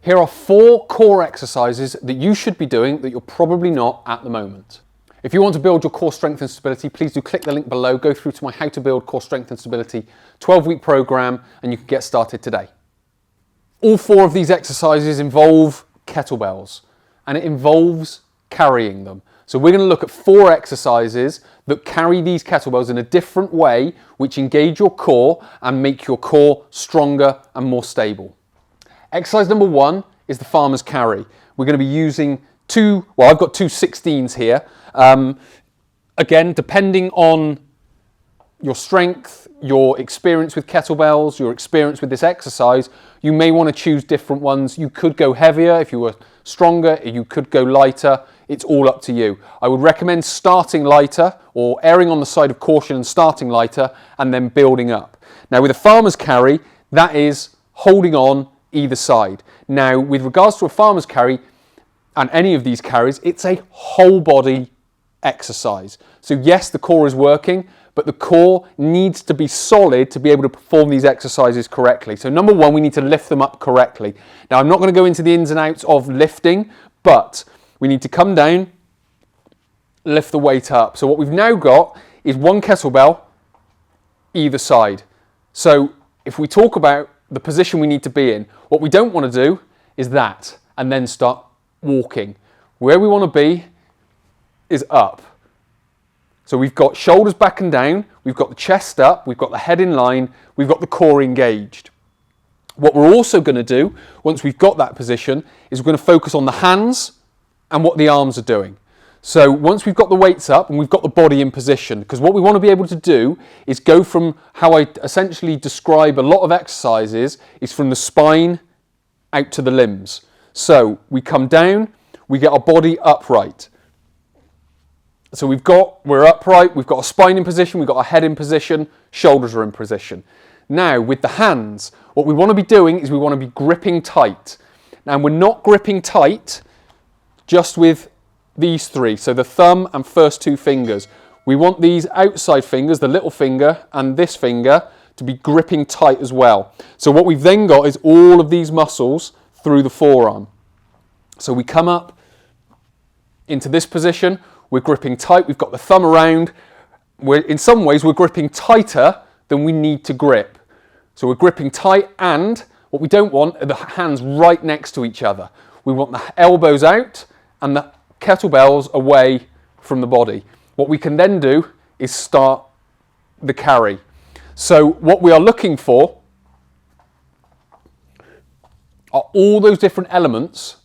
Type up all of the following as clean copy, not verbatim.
Here are 4 core exercises that you should be doing that you're probably not at the moment. If you want to build your core strength and stability, please do click the link below, go through to my How to Build Core Strength and Stability 12-week program, and you can get started today. All 4 of these exercises involve kettlebells, and it involves carrying them. So we're going to look at 4 exercises that carry these kettlebells in a different way, which engage your core and make your core stronger and more stable. Exercise number 1 is the farmer's carry. We're going to be using I've got 2 16s here. Again, depending on your strength, your experience with kettlebells, your experience with this exercise, you may want to choose different ones. You could go heavier if you were stronger, you could go lighter. It's all up to you. I would recommend starting lighter or erring on the side of caution and starting lighter and then building up. Now with a farmer's carry, that is holding on either side. Now with regards to a farmer's carry and any of these carries, it's a whole body exercise. So yes, the core is working, but the core needs to be solid to be able to perform these exercises correctly. So number 1, we need to lift them up correctly. Now I'm not going to go into the ins and outs of lifting, but we need to come down, lift the weight up. So what we've now got is 1 kettlebell either side. So if we talk about the position we need to be in, what we don't want to do is that and then start walking. Where we want to be is up. So we've got shoulders back and down, we've got the chest up, we've got the head in line, we've got the core engaged. What we're also going to do, once we've got that position, is we're going to focus on the hands and what the arms are doing. So once we've got the weights up and we've got the body in position, because what we want to be able to do is go from how I essentially describe a lot of exercises is from the spine out to the limbs. So we come down, we get our body upright. So we're upright, we've got a spine in position, we've got our head in position, shoulders are in position. Now with the hands, what we want to be doing is we want to be gripping tight. Now we're not gripping tight just with these 3, so the thumb and first 2 fingers. We want these outside fingers, the little finger and this finger, to be gripping tight as well. So what we've then got is all of these muscles through the forearm. So we come up into this position, we're gripping tight, we've got the thumb around. In some ways we're gripping tighter than we need to grip. So we're gripping tight, and what we don't want are the hands right next to each other. We want the elbows out and the kettlebells away from the body. What we can then do is start the carry. So what we are looking for are all those different elements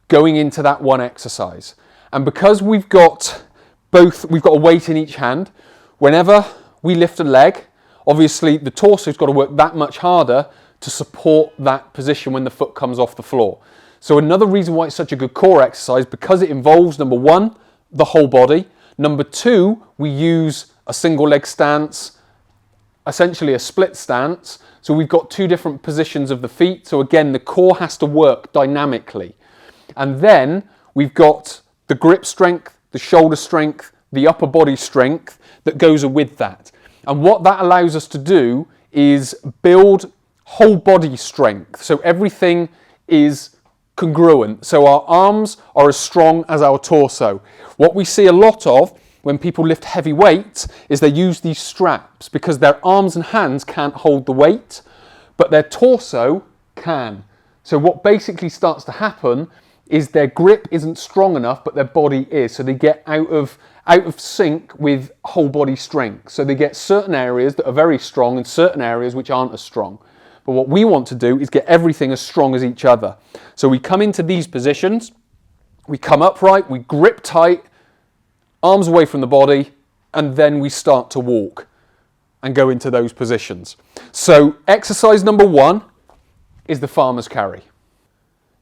going into that one exercise. And because we've got a weight in each hand, whenever we lift a leg, obviously the torso's got to work that much harder to support that position when the foot comes off the floor. So another reason why it's such a good core exercise, because it involves, number 1, the whole body. Number 2, we use a single leg stance, essentially a split stance. So we've got 2 different positions of the feet. So again, the core has to work dynamically. And then we've got the grip strength, the shoulder strength, the upper body strength that goes with that. And what that allows us to do is build whole body strength. So everything is congruent. So our arms are as strong as our torso. What we see a lot of when people lift heavy weights is they use these straps because their arms and hands can't hold the weight, but their torso can. So what basically starts to happen is their grip isn't strong enough, but their body is. So they get out of sync with whole body strength. So they get certain areas that are very strong and certain areas which aren't as strong. But what we want to do is get everything as strong as each other. So we come into these positions, we come upright, we grip tight, arms away from the body, and then we start to walk and go into those positions. So exercise number 1 is the farmer's carry.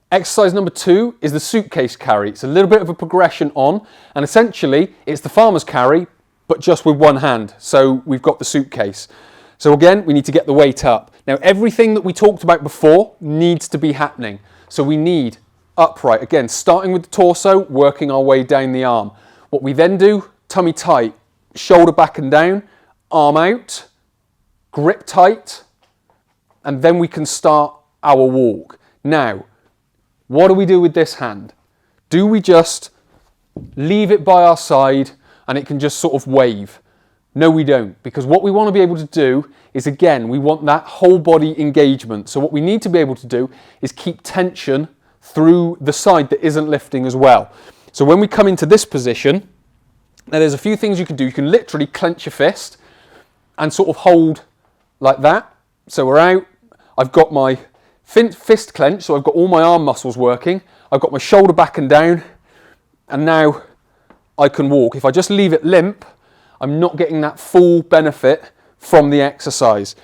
Exercise number 2 is the suitcase carry. It's a little bit of a progression on, and essentially it's the farmer's carry, but just with one hand. So we've got the suitcase. So again, we need to get the weight up. Now everything that we talked about before needs to be happening. So we need upright, again, starting with the torso, working our way down the arm. What we then do, tummy tight, shoulder back and down, arm out, grip tight, and then we can start our walk. Now, What do we do with this hand? Do we just leave it by our side and it can just sort of wave? No, we don't, because what we want to be able to do is, again, we want that whole body engagement. So what we need to be able to do is keep tension through the side that isn't lifting as well. So when we come into this position, now there's a few things you can do. You can literally clench your fist and sort of hold like that. So we're out. I've got my fist clenched, so I've got all my arm muscles working. I've got my shoulder back and down, and now I can walk. If I just leave it limp, I'm not getting that full benefit from the exercise.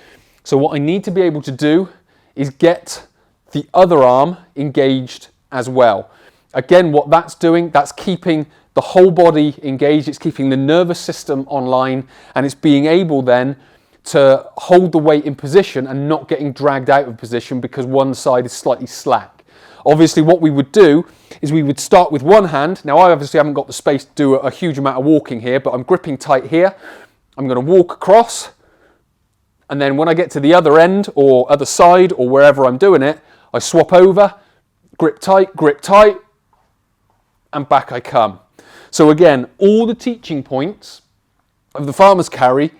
So what I need to be able to do is get the other arm engaged as well. Again, what that's doing, that's keeping the whole body engaged, it's keeping the nervous system online, and it's being able then to hold the weight in position and not getting dragged out of position because one side is slightly slack. Obviously what we would do is we would start with one hand. Now I obviously haven't got the space to do a huge amount of walking here, but I'm gripping tight here. I'm going to walk across, and then when I get to the other end or other side or wherever I'm doing it, I swap over, grip tight, and back I come. So again, all the teaching points of the farmer's carry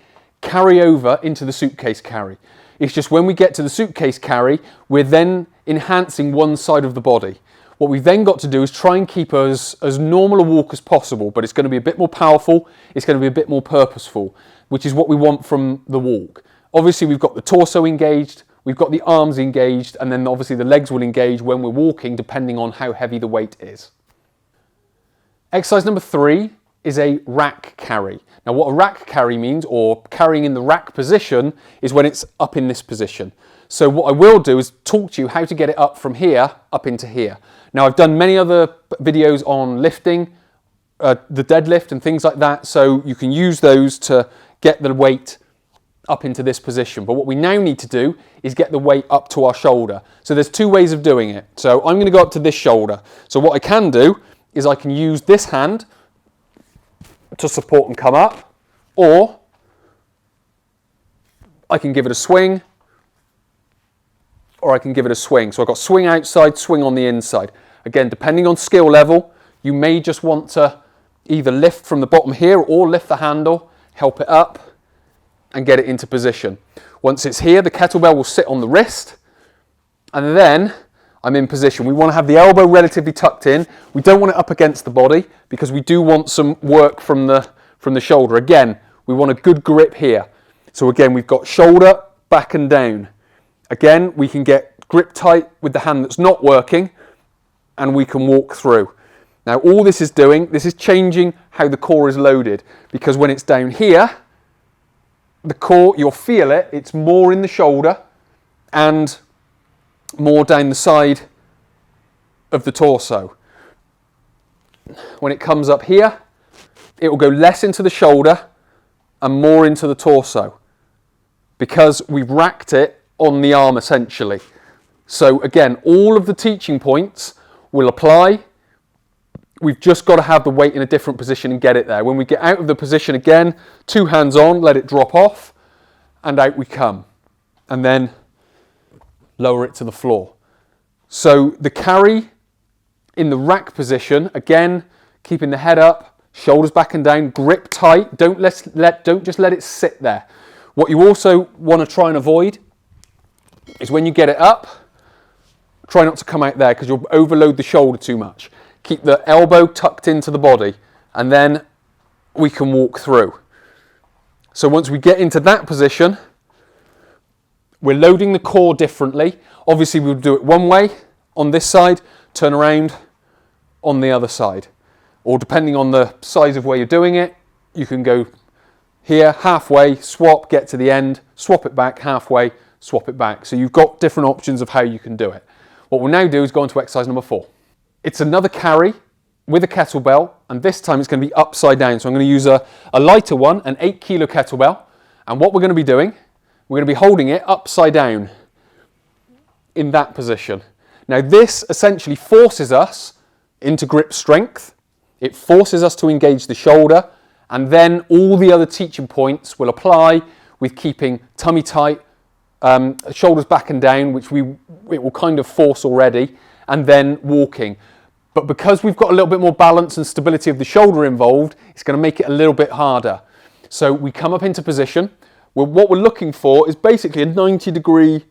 over into the suitcase carry. It's just when we get to the suitcase carry, we're then enhancing one side of the body. What we've then got to do is try and keep as normal a walk as possible, but it's going to be a bit more powerful, it's going to be a bit more purposeful, which is what we want from the walk. Obviously we've got the torso engaged, we've got the arms engaged, and then obviously the legs will engage when we're walking depending on how heavy the weight is. Exercise number 3 is a rack carry. Now what a rack carry means, or carrying in the rack position, is when it's up in this position. So what I will do is talk to you how to get it up from here, up into here. Now I've done many other videos on lifting, the deadlift and things like that, so you can use those to get the weight up into this position. But what we now need to do is get the weight up to our shoulder. So there's 2 ways of doing it. So I'm going to go up to this shoulder. So what I can do is I can use this hand to support and come up, or I can give it a swing, or I can give it a swing. So I've got swing outside, swing on the inside. Again, depending on skill level, you may just want to either lift from the bottom here or lift the handle, help it up and get it into position. Once it's here, the kettlebell will sit on the wrist, and then I'm in position. We want to have the elbow relatively tucked in. We don't want it up against the body because we do want some work from the shoulder. Again, we want a good grip here. So again, we've got shoulder, back and down. Again, we can get grip tight with the hand that's not working, and we can walk through. Now all this is doing, this is changing how the core is loaded, because when it's down here, the core, you'll feel it, it's more in the shoulder and more down the side of the torso. When it comes up here, it will go less into the shoulder and more into the torso, because we've racked it on the arm essentially. So again, all of the teaching points will apply. We've just got to have the weight in a different position and get it there. When we get out of the position again, 2 hands on, let it drop off, and out we come. And then lower it to the floor. So the carry in the rack position, again, keeping the head up, shoulders back and down, grip tight. Don't just let it sit there. What you also want to try and avoid is when you get it up, try not to come out there because you'll overload the shoulder too much. Keep the elbow tucked into the body, and then we can walk through. So once we get into that position, we're loading the core differently. Obviously we'll do it one way on this side, turn around on the other side. Or depending on the size of where you're doing it, you can go here, halfway, swap, get to the end, swap it back, halfway, swap it back. So you've got different options of how you can do it. What we'll now do is go on to exercise number 4. It's another carry with a kettlebell, and this time it's going to be upside down. So I'm going to use a lighter one, an 8 kilo kettlebell. And what we're going to be doing, we're going to be holding it upside down in that position. Now this essentially forces us into grip strength. It forces us to engage the shoulder, and then all the other teaching points will apply with keeping tummy tight, shoulders back and down, which it will kind of force already, and then walking. But because we've got a little bit more balance and stability of the shoulder involved, it's going to make it a little bit harder. So we come up into position. What we're looking for is basically a 90-degree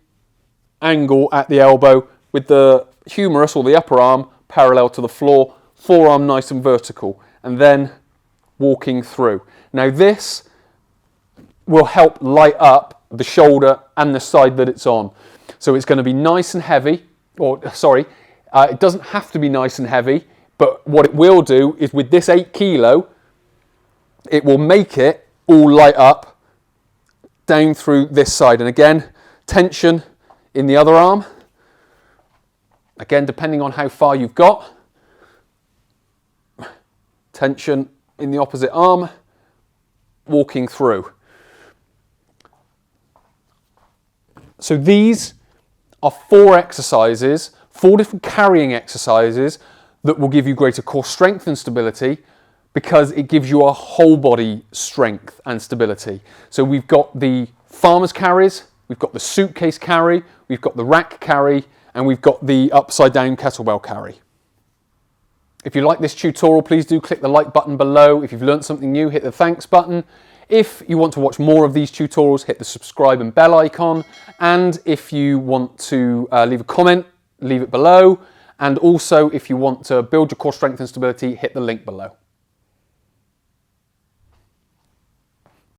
angle at the elbow with the humerus or the upper arm parallel to the floor, forearm nice and vertical, and then walking through. Now this will help light up the shoulder and the side that it's on. So it's going to be nice and heavy, it doesn't have to be nice and heavy, but what it will do is with this 8 kilo, it will make it all light up down through this side. And again, tension in the other arm. Again, depending on how far you've got. Tension in the opposite arm, walking through. So these are 4 exercises, 4 different carrying exercises that will give you greater core strength and stability because it gives you a whole body strength and stability. So we've got the farmer's carries, we've got the suitcase carry, we've got the rack carry, and we've got the upside down kettlebell carry. If you like this tutorial, please do click the like button below. If you've learned something new, hit the thanks button. If you want to watch more of these tutorials, hit the subscribe and bell icon. And if you want to leave a comment, leave it below. And also, if you want to build your core strength and stability, hit the link below.